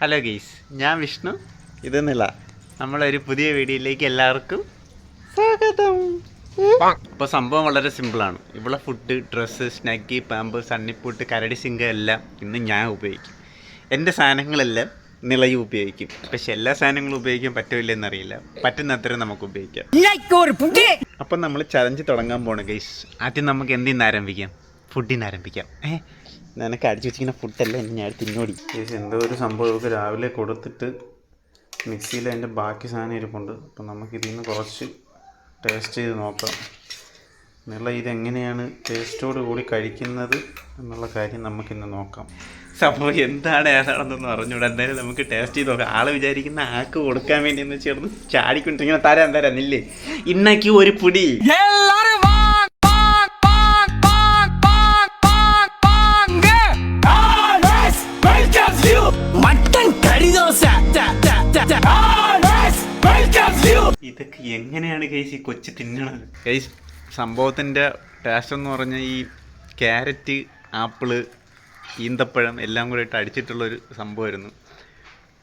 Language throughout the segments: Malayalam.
ഹലോ ഗെയ്സ്, ഞാൻ വിഷ്ണു, ഇത് നില. നമ്മളൊരു പുതിയ വീഡിയോയിലേക്ക് എല്ലാവർക്കും സ്വാഗതം. അപ്പോൾ സംഭവം വളരെ സിമ്പിളാണ്. ഇവിടെ ഫുഡ്, ഡ്രസ്സ്, സ്നഗ്ഗി, പാമ്പേഴ്സ്, അണ്ണിപ്പൂട്ട്, കരടി സിംഗ എല്ലാം ഇന്ന് ഞാൻ ഉപയോഗിക്കും. എൻ്റെ സാധനങ്ങളെല്ലാം നിളയും ഉപയോഗിക്കും. പക്ഷെ എല്ലാ സാധനങ്ങളും ഉപയോഗിക്കാൻ പറ്റില്ലെന്നറിയില്ല, പറ്റുന്നത്ര നമുക്ക് ഉപയോഗിക്കാം. അപ്പം നമ്മൾ ചലഞ്ച് തുടങ്ങാൻ പോകണം ഗെയ്സ്. ആദ്യം നമുക്ക് എന്തിന്ന് ആരംഭിക്കാം? ഫുഡിന്ന് ആരംഭിക്കാം. നിനക്ക് അടിച്ചു വെച്ചിരിക്കുന്ന ഫുഡല്ല ഞാൻ തിന്നോടി. എന്തോ ഒരു സംഭവമൊക്കെ രാവിലെ കൊടുത്തിട്ട് മിക്സിയിൽ അതിൻ്റെ ബാക്കി സാധനം ഇരിപ്പുണ്ട്. അപ്പം നമുക്കിതിൽ നിന്ന് കുറച്ച് ടേസ്റ്റ് ചെയ്ത് നോക്കാം. എന്നുള്ള ഇതെങ്ങനെയാണ് ടേസ്റ്റോട് കൂടി കഴിക്കുന്നത് എന്നുള്ള കാര്യം നമുക്കിന്ന് നോക്കാം. സംഭവം എന്താണ് ഏതാണെന്നൊന്നും അറിഞ്ഞൂടെ. എന്തായാലും നമുക്ക് ടേസ്റ്റ് ചെയ്ത് നോക്കാം. ആള് വിചാരിക്കുന്ന ആൾക്ക് കൊടുക്കാൻ വേണ്ടി എന്ന് ചേർന്ന് ചാടിക്കൊണ്ടിരിക്കുന്ന തരാൻ നില്ലേ ഇന്നക്ക് ഒരു പിടി. ഇതൊക്കെ എങ്ങനെയാണ് ഗൈസ് ഈ കൊച്ചു തിന്നണത്? ഗൈസ്, സംഭവത്തിൻ്റെ ടേസ്റ്റ് എന്ന് പറഞ്ഞാൽ ഈ ക്യാരറ്റ്, ആപ്പിള്, ഈന്തപ്പഴം എല്ലാം കൂടെ ഇട്ട് അടിച്ചിട്ടുള്ളൊരു സംഭവമായിരുന്നു.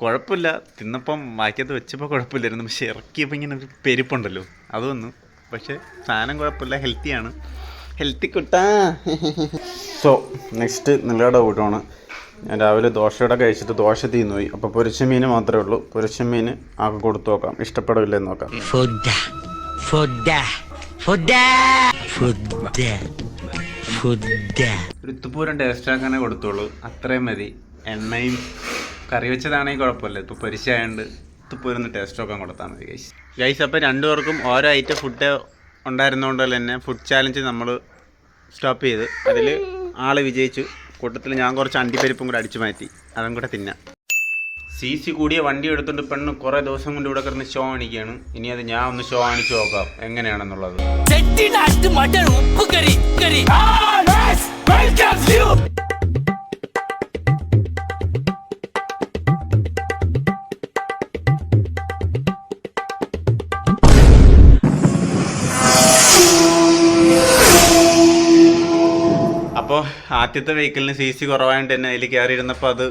കുഴപ്പമില്ല, തിന്നപ്പം വായിക്കത്ത് വെച്ചപ്പോൾ കുഴപ്പമില്ലായിരുന്നു. പക്ഷെ ഇറക്കിയപ്പോൾ ഇങ്ങനെ ഒരു പെരുപ്പുണ്ടല്ലോ, അത് വന്നു. പക്ഷെ സാധനം കുഴപ്പമില്ല, ഹെൽത്തിയാണ്. ഹെൽത്തി കുട്ടാ. സോ നെക്സ്റ്റ് നിലയുടെ കൂട്ടമാണ്. ഞാൻ രാവിലെ ദോശയുടെ കഴിച്ചിട്ട് ദോശ തീന്നുപോയി. അപ്പോൾ പൊരിച്ച മീൻ മാത്രമേ ഉള്ളൂ. പൊരിച്ച മീൻ ആൾക്ക് കൊടുത്തു നോക്കാം, ഇഷ്ടപ്പെടില്ലെന്ന് നോക്കാം. ഒരു ഉത്തുപൂരം ടേസ്റ്റ് ആക്കാനേ കൊടുത്തോളൂ, അത്രയും മതി. എണ്ണയും കറി വെച്ചതാണെങ്കിൽ കുഴപ്പമില്ല. ഇപ്പോൾ പൊരിച്ചായതുകൊണ്ട് ഉത്തുപൂരം ടേസ്റ്റ് നോക്കാൻ കൊടുത്താൽ മതി ഗൈസ്. ഗൈസ്, അപ്പോൾ രണ്ടുപേർക്കും ഓരോ ഐറ്റം ഫുഡ് ഉണ്ടായിരുന്നതുകൊണ്ട് തന്നെ ഫുഡ് ചാലഞ്ച് നമ്മൾ സ്റ്റോപ്പ് ചെയ്ത് അതിൽ ആൾ വിജയിച്ചു. കൂട്ടത്തിൽ ഞാൻ കുറച്ച് അണ്ടിപ്പരിപ്പും കൂടെ അടിച്ചു മാറ്റി, അതും കൂടെ തിന്നാം. സി കൂടിയ വണ്ടി എടുത്തുകൊണ്ട് പെണ്ണ് കുറേ ദിവസം കൊണ്ട് ഇവിടെ കിടന്ന് ഷോ കാണിക്കുകയാണ്. ഇനി അത് ഞാൻ ഒന്ന് ഷോ കാണിച്ചു നോക്കാം എങ്ങനെയാണെന്നുള്ളത്. അപ്പോൾ ആദ്യത്തെ വെഹിക്കിളിന് സി കുറവായിട്ട് തന്നെ അതിൽ കയറിയിരുന്നപ്പോൾ അത്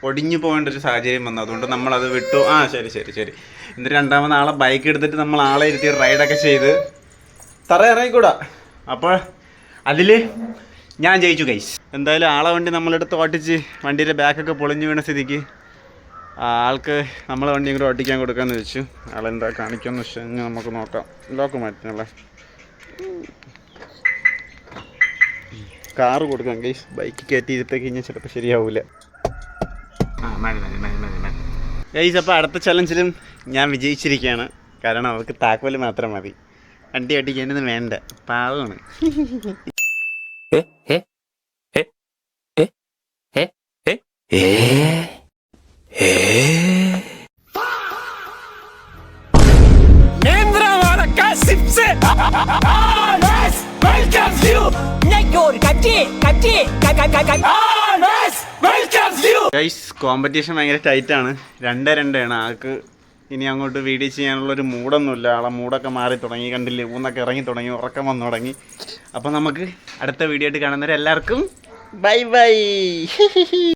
ഒടിഞ്ഞു പോകേണ്ട ഒരു സാഹചര്യം വന്നു. അതുകൊണ്ട് നമ്മളത് വിട്ടു. ശരി. എന്നിട്ട് രണ്ടാമത് ആളെ ബൈക്ക് എടുത്തിട്ട് നമ്മൾ ആളെ ഇരുത്തി റൈഡൊക്കെ ചെയ്ത് ഇറങ്ങിക്കൂടാ. അപ്പോൾ അതിൽ ഞാൻ ജയിച്ചു ഗൈസ്. എന്തായാലും ആളെ വണ്ടി നമ്മളെടുത്ത് ഓട്ടിച്ച് വണ്ടിയുടെ ബാക്കൊക്കെ പൊളിഞ്ഞു വീണ സ്ഥിതിക്ക് ആൾക്ക് നമ്മളെ വണ്ടിയും കൂടെ ഓട്ടിക്കാൻ കൊടുക്കാമെന്ന് വെച്ചു. ആളെന്താ കാണിക്കാമെന്ന് വെച്ച് കഴിഞ്ഞാൽ നമുക്ക് നോക്കാം. ലോക്ക് മാറ്റുന്നുള്ള കാറ് കൊടുക്കാം ഗൈസ്. ബൈക്ക് കയറ്റി ഇരുത്തേക്ക് കഴിഞ്ഞാൽ ചിലപ്പോൾ ശരിയാവില്ല. ഗൈസ്, അപ്പോൾ അടുത്ത ചലഞ്ചിലും ഞാൻ വിജയിച്ചിരിക്കുകയാണ്. കാരണം അവർക്ക് താക്കോല് മാത്രം മതി, വണ്ടി ഓടിക്കാനൊന്നും വേണ്ട. പാവമാണ്. ഗൈസ്, കോമ്പറ്റീഷൻ ഭയങ്കര ടൈറ്റാണ്. 2-2 ആൾക്ക്. ഇനി അങ്ങോട്ട് വീഡിയോ ചെയ്യാനുള്ളൊരു മൂടൊന്നുമില്ല. ആളെ മൂടൊക്കെ മാറി തുടങ്ങി, കണ്ടില്ലേ, ഊന്നൊക്കെ ഇറങ്ങി തുടങ്ങി, ഉറക്കം വന്നു തുടങ്ങി. അപ്പോൾ നമുക്ക് അടുത്ത വീഡിയോ ആയിട്ട് കാണുന്നവരെല്ലാവർക്കും ബൈ.